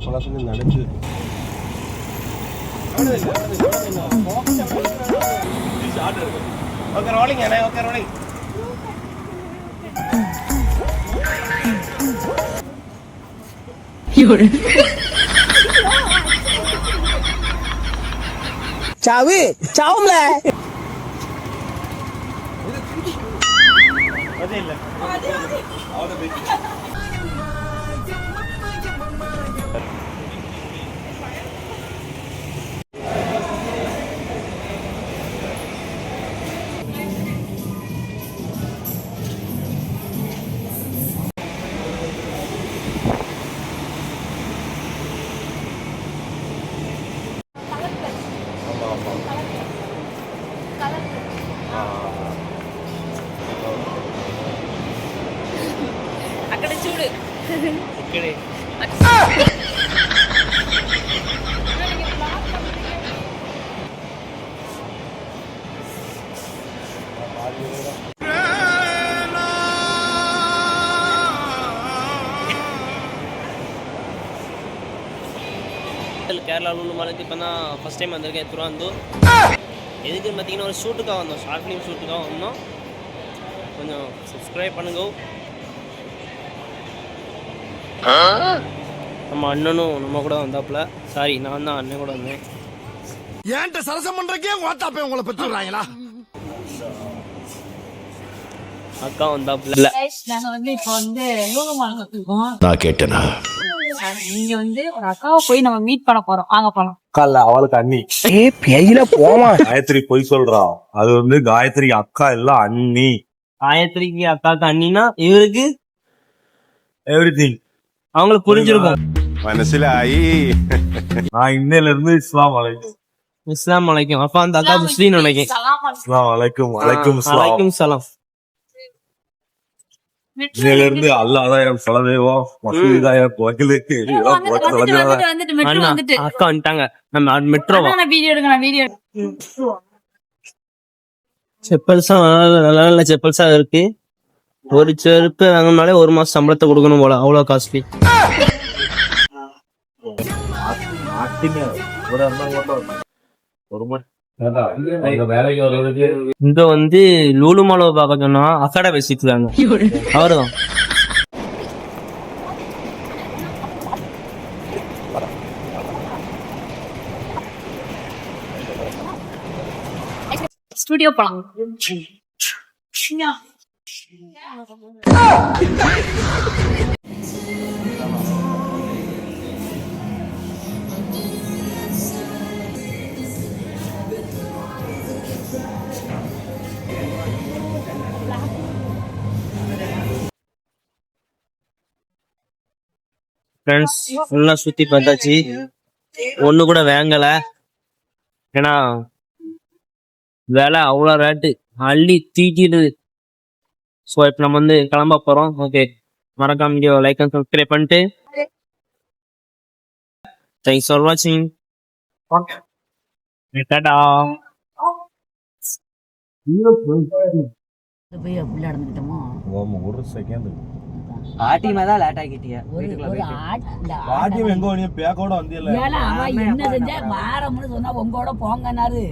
குளத்துல நடந்து okay rolling அண்ணே ஓகே ரோலிங் சாவு சாவும்ல அதே இல்ல அவட பேசி అక్కడ చూడు ఇక్కడే கேரளா லூலுமாலுக்கு இப்போ தான் ஃபஸ்ட் டைம் வந்திருக்கேன் திருவாந்தூர். எதுக்குன்னு பார்த்தீங்கன்னா ஒரு ஷூட்டுக்காக வந்தோம், ஷார்ட் ஃபிலிம் ஷூட்டுக்காக வந்தோம். கொஞ்சம் சப்ஸ்கிரைப் பண்ணுங்க. நம்ம அண்ணனும் நம்ம கூட வந்தாப்புல. சாரி, நான் தான் அண்ணன் கூட வந்தேன். ஏன்ட்ட சரசம் பண்றக்கே வாட்டாப்பே உங்களை பெற்றுறாங்களா? அக்கா வந்தாப்புல. நாங்க வந்து இப்போ வந்து லூலுமால் இருக்கோம். நான் கேட்டேனா? இங்க வந்து ஒரு அக்காவை போய் நம்ம மீட் பண்ண போறோம். வாங்க போலாம். அக்கா அவளுக்கு அண்ணி. பெயில போமா காயத்ரி போய் சொல்றா. அது வந்து காயத்ரி அக்கா இல்ல அண்ணி. காயத்ரிக்கு அக்காவுக்கு அண்ணினா இவருக்கு எவ்ரிதிங் அவங்களுக்கு புரிஞ்சிருக்கும். மனசிலாயி நான் இன்னையில இருந்து இஸ்லாம் வலைக்கும். இஸ்லாம் வலைக்கும். அப்ப அந்த அக்கா முஸ்லீம் நினைக்கும். இஸ்லாம் வலைக்கும் வலைக்கும் வலைக்கும் சலாம். இன்னையில இருந்து அல்லாஹ் சொல்லதேவோ மசூதிதாய கோயிலுக்கு அண்ணா அக்கா வந்துட்டாங்க. நம்ம மெட்ரோவா வீடியோ எடுக்கலாம். வீடியோ செப்பல்ஸா நல்ல நல்ல செப்பல்ஸா இருக்கு. ஒரு செருப்பு வாங்கினாலே ஒரு மாசம் சம்பளத்தை கொடுக்கணும் போல, அவ்வளவு காஸ்ட்லி. இங்க வந்து லூலுமாலோ பார்க்க சொன்னா அக்கடை பேசிட்டு இருக்காங்க. அவருதான் ஸ்டுடியோ போலாம். ஃப்ரெண்ட்ஸ் எல்லாம் சுத்தி பார்த்தாச்சு. ஒண்ணு கூட வேங்கல. ஏன்னா வேலை அவ்வளோ ரேட்டு அள்ளி தீட்டிடுது. ஸோ இப்போ நம்ம வந்து கிளம்ப போறோம். ஓகே, மறக்காம வீடியோ லைக் அண்ட் சப்ஸ்கிரைப் பண்ணிட்டு தேங்க்ஸ் ஃபார் வாட்சிங். டாடா. போய் உள்ள நடந்துட்டோமோ ஒரு செகண்ட் ஆட்டிமாதான் லேட் ஆகிட்டியா? பாட்டியும் எங்க பேக்கோட வந்தியல்ல. என்ன செஞ்சா வாரம்னு சொன்னா உங்களோட போங்கன்னாரு.